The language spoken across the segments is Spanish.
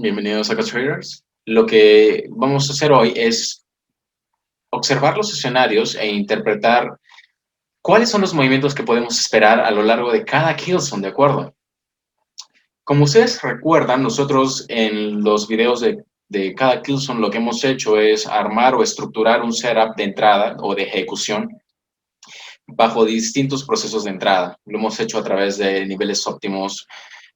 Bienvenidos a Traders. Lo que vamos a hacer hoy es observar los escenarios e interpretar cuáles son los movimientos que podemos esperar a lo largo de cada Killzone, ¿de acuerdo? Como ustedes recuerdan, nosotros en los videos de cada Killzone lo que hemos hecho es armar o estructurar un setup de entrada o de ejecución bajo distintos procesos de entrada. Lo hemos hecho a través de niveles óptimos,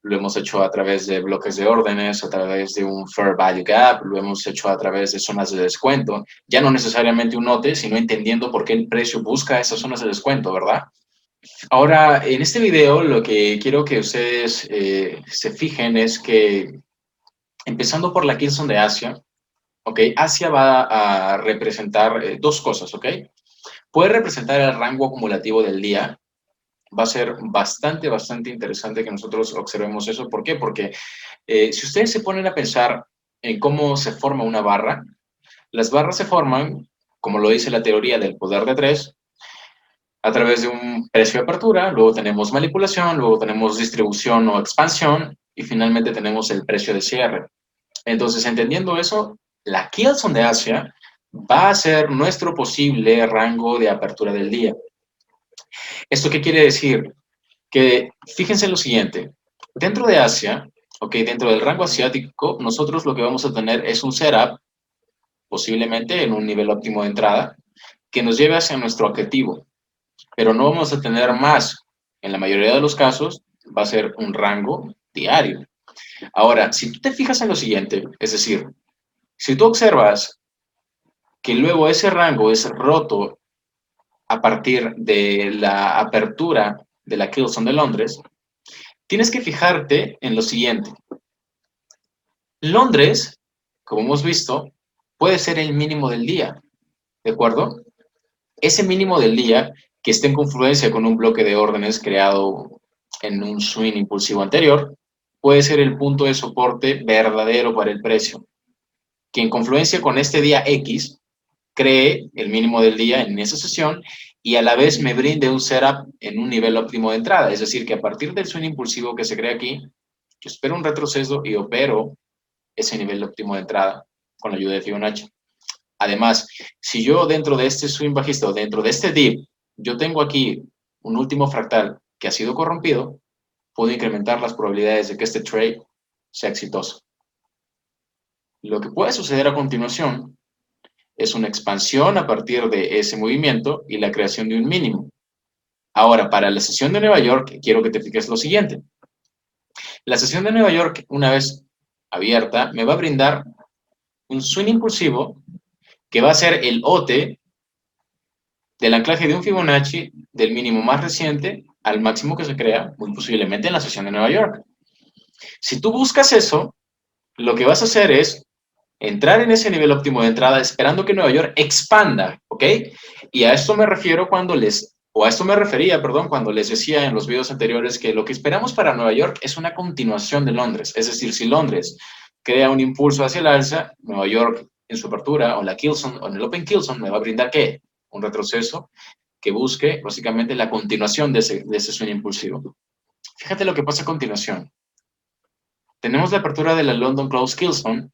lo hemos hecho a través de bloques de órdenes, a través de un Fair Value Gap, lo hemos hecho a través de zonas de descuento, ya no necesariamente un note, sino entendiendo por qué el precio busca esas zonas de descuento, ¿verdad? Ahora, en este video lo que quiero que ustedes se fijen es que, empezando por la Killzone de Asia, ¿ok? Asia va a representar dos cosas, ¿ok? Puede representar el rango acumulativo del día. Va a ser bastante interesante que nosotros observemos eso. ¿Por qué? Porque si ustedes se ponen a pensar en cómo se forma una barra, las barras se forman, como lo dice la teoría del poder de tres, a través de un precio de apertura, luego tenemos manipulación, luego tenemos distribución o expansión y finalmente tenemos el precio de cierre. Entonces, entendiendo eso, la Killzone de Asia va a ser nuestro posible rango de apertura del día. ¿Esto qué quiere decir? Que fíjense en lo siguiente, dentro de Asia, ok, dentro del rango asiático, nosotros lo que vamos a tener es un setup, posiblemente en un nivel óptimo de entrada, que nos lleve hacia nuestro objetivo, pero no vamos a tener más. En la mayoría de los casos va a ser un rango diario. Ahora, si tú te fijas en lo siguiente, es decir, si tú observas que luego ese rango es roto a partir de la apertura de la Killzone de Londres, tienes que fijarte en lo siguiente. Londres, como hemos visto, puede ser el mínimo del día, ¿de acuerdo? Ese mínimo del día que esté en confluencia con un bloque de órdenes creado en un swing impulsivo anterior, puede ser el punto de soporte verdadero para el precio, que en confluencia con este día X cree el mínimo del día en esa sesión y a la vez me brinde un setup en un nivel óptimo de entrada. Es decir, que a partir del swing impulsivo que se crea aquí, yo espero un retroceso y opero ese nivel óptimo de entrada con la ayuda de Fibonacci. Además, si yo dentro de este swing bajista o dentro de este dip, yo tengo aquí un último fractal que ha sido corrompido, puedo incrementar las probabilidades de que este trade sea exitoso. Lo que puede suceder a continuación es una expansión a partir de ese movimiento y la creación de un mínimo. Ahora, para la sesión de Nueva York, quiero que te fijes lo siguiente. La sesión de Nueva York, una vez abierta, me va a brindar un swing impulsivo que va a ser el OT del anclaje de un Fibonacci del mínimo más reciente al máximo que se crea, muy posiblemente en la sesión de Nueva York. Si tú buscas eso, lo que vas a hacer es entrar en ese nivel óptimo de entrada esperando que Nueva York expanda, ¿ok? Y a esto me refiero a esto me refería, perdón, cuando les decía en los videos anteriores que lo que esperamos para Nueva York es una continuación de Londres. Es decir, si Londres crea un impulso hacia el alza, Nueva York en su apertura o la Killzone o en el Open Killzone me va a brindar ¿qué? Un retroceso que busque básicamente la continuación de ese sueño impulsivo. Fíjate lo que pasa a continuación. Tenemos la apertura de la London Close Killzone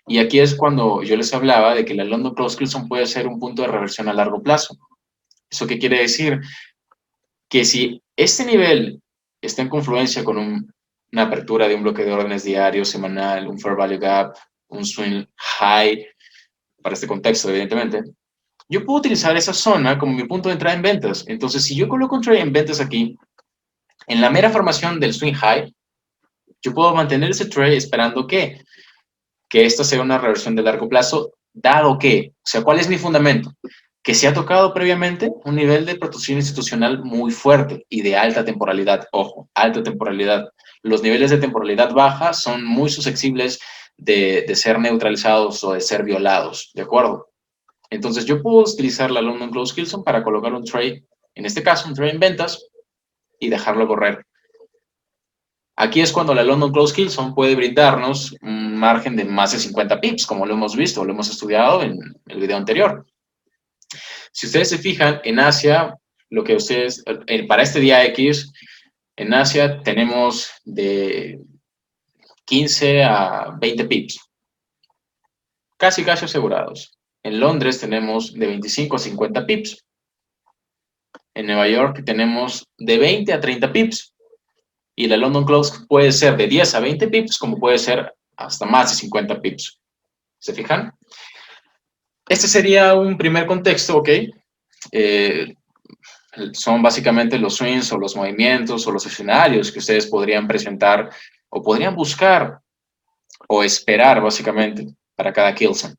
y aquí es cuando yo les hablaba de que la London Close Killzone puede ser un punto de reversión a largo plazo. ¿Eso qué quiere decir? Que si este nivel está en confluencia con una apertura de un bloque de órdenes diario, semanal, un Fair Value Gap, un Swing High, para este contexto, evidentemente, yo puedo utilizar esa zona como mi punto de entrada en ventas. Entonces, si yo coloco un trade en ventas aquí, en la mera formación del Swing High, yo puedo mantener ese trade esperando que esta sea una reversión de largo plazo, dado que, o sea, ¿cuál es mi fundamento? Que se ha tocado previamente un nivel de protección institucional muy fuerte y de alta temporalidad. Ojo, alta temporalidad. Los niveles de temporalidad baja son muy susceptibles de ser neutralizados o de ser violados, ¿de acuerdo? Entonces yo puedo utilizar la London Close Killzone para colocar un trade, en este caso un trade en ventas, y dejarlo correr. Aquí es cuando la London Close Killzone puede brindarnos un margen de más de 50 pips, como lo hemos visto, lo hemos estudiado en el video anterior. Si ustedes se fijan, en Asia, lo que ustedes, para este día X, en Asia tenemos 15 a 20 pips. Casi asegurados. En Londres tenemos de 25 a 50 pips. En Nueva York tenemos de 20 a 30 pips. Y la London Close puede ser de 10 a 20 pips, como puede ser hasta más de 50 pips. ¿Se fijan? Este sería un primer contexto, ¿ok? Son básicamente los swings o los movimientos o los escenarios que ustedes podrían presentar o podrían buscar o esperar básicamente para cada Killzone.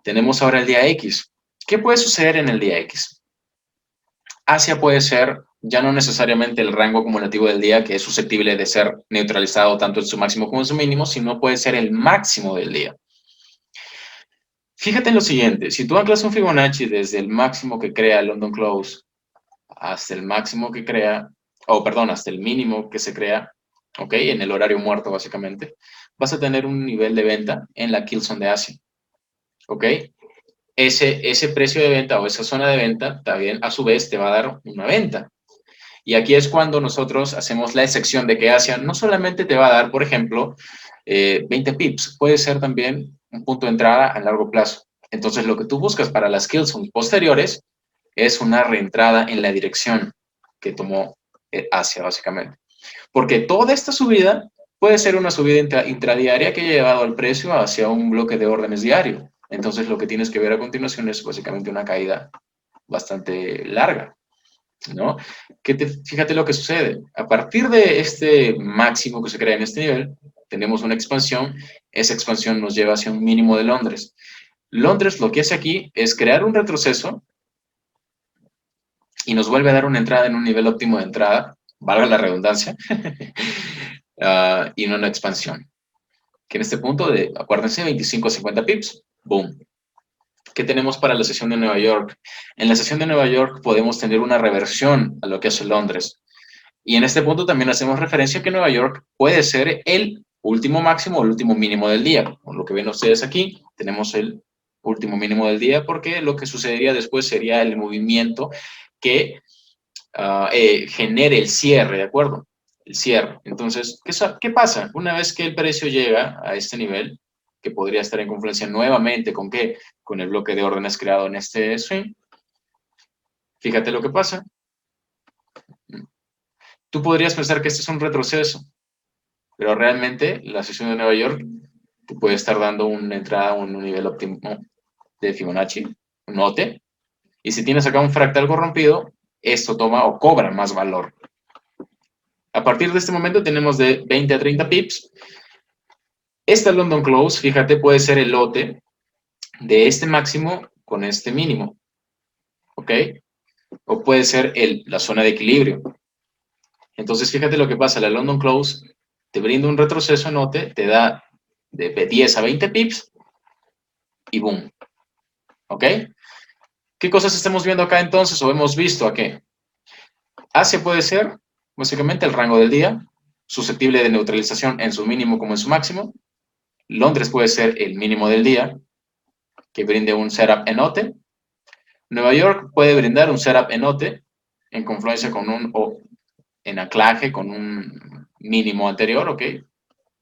Tenemos ahora el día X. ¿Qué puede suceder en el día X? Asia puede ser ya no necesariamente el rango acumulativo del día, que es susceptible de ser neutralizado tanto en su máximo como en su mínimo, sino puede ser el máximo del día. Fíjate en lo siguiente, si tú anclas un Fibonacci desde el máximo que crea el London Close hasta el máximo que crea, hasta el mínimo que se crea, ¿ok? En el horario muerto, básicamente, vas a tener un nivel de venta en la Killzone de Asia, ¿ok? Ese precio de venta o esa zona de venta también, a su vez, te va a dar una venta. Y aquí es cuando nosotros hacemos la excepción de que Asia no solamente te va a dar, por ejemplo, 20 pips, puede ser también un punto de entrada a largo plazo. Entonces, lo que tú buscas para las Killzones posteriores es una reentrada en la dirección que tomó Asia, básicamente. Porque toda esta subida puede ser una subida intradiaria que haya llevado al precio hacia un bloque de órdenes diario. Entonces, lo que tienes que ver a continuación es básicamente una caída bastante larga, ¿no? Fíjate lo que sucede. A partir de este máximo que se crea en este nivel, tenemos una expansión. Esa expansión nos lleva hacia un mínimo de Londres. Londres lo que hace aquí es crear un retroceso y nos vuelve a dar una entrada en un nivel óptimo de entrada, valga la redundancia, y no una expansión. Que en este punto de, acuérdense, 25 a 50 pips, boom. ¿Qué tenemos para la sesión de Nueva York? En la sesión de Nueva York podemos tener una reversión a lo que hace Londres. Y en este punto también hacemos referencia a que Nueva York puede ser el último máximo o el último mínimo del día. Por lo que ven ustedes aquí, tenemos el último mínimo del día porque lo que sucedería después sería el movimiento que genere el cierre, ¿de acuerdo? El cierre. Entonces, ¿qué pasa? Una vez que el precio llega a este nivel, que podría estar en confluencia nuevamente con qué? Con el bloque de órdenes creado en este swing. Fíjate lo que pasa. Tú podrías pensar que este es un retroceso, pero realmente la sesión de Nueva York te puede estar dando una entrada a un nivel óptimo de Fibonacci, un note, y si tienes acá un fractal corrompido, esto toma o cobra más valor. A partir de este momento tenemos de 20 a 30 pips. Esta London Close, fíjate, puede ser el lote de este máximo con este mínimo, ¿ok? O puede ser la zona de equilibrio. Entonces, fíjate lo que pasa, la London Close te brinda un retroceso note, te da de 10 a 20 pips y boom, ¿ok? ¿Qué cosas estamos viendo acá entonces o hemos visto aquí? Asia puede ser básicamente el rango del día, susceptible de neutralización en su mínimo como en su máximo. Londres puede ser el mínimo del día, que brinde un setup en OTE. Nueva York puede brindar un setup en OTE en confluencia con o en anclaje con un mínimo anterior, ¿ok?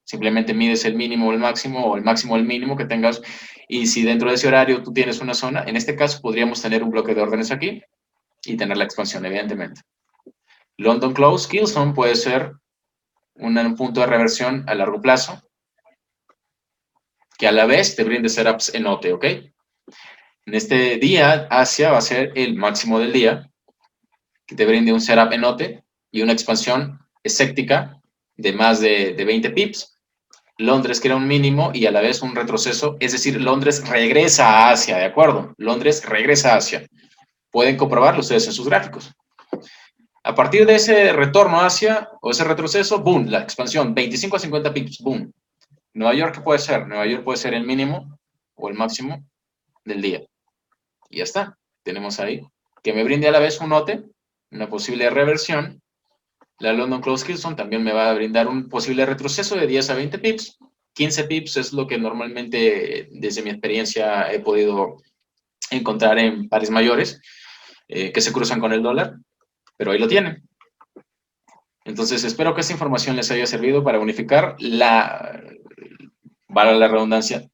Simplemente mides el mínimo o el máximo o el mínimo que tengas y si dentro de ese horario tú tienes una zona, en este caso podríamos tener un bloque de órdenes aquí y tener la expansión, evidentemente. London Close Killzone puede ser un punto de reversión a largo plazo que a la vez te brinde setups en OTE, ¿ok? En este día, Asia va a ser el máximo del día, que te brinde un setup en OTE y una expansión escéptica de más de 20 pips. Londres crea un mínimo y a la vez un retroceso, es decir, Londres regresa a Asia, ¿de acuerdo? Londres regresa a Asia. Pueden comprobarlo ustedes en sus gráficos. A partir de ese retorno a Asia o ese retroceso, boom, la expansión, 25 a 50 pips, boom. Nueva York, ¿qué puede ser? Nueva York puede ser el mínimo o el máximo del día. Y ya está. Tenemos ahí que me brinde a la vez un note, una posible reversión. La London Close Killzone también me va a brindar un posible retroceso de 10 a 20 pips. 15 pips es lo que normalmente, desde mi experiencia, he podido encontrar en pares mayores que se cruzan con el dólar, pero ahí lo tienen. Entonces, espero que esta información les haya servido para unificar para la redundancia,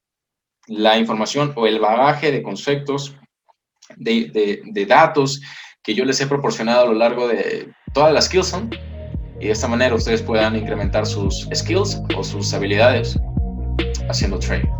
la información o el bagaje de conceptos, de datos que yo les he proporcionado a lo largo de todas las Skillzone, y de esta manera ustedes puedan incrementar sus skills o sus habilidades haciendo trading.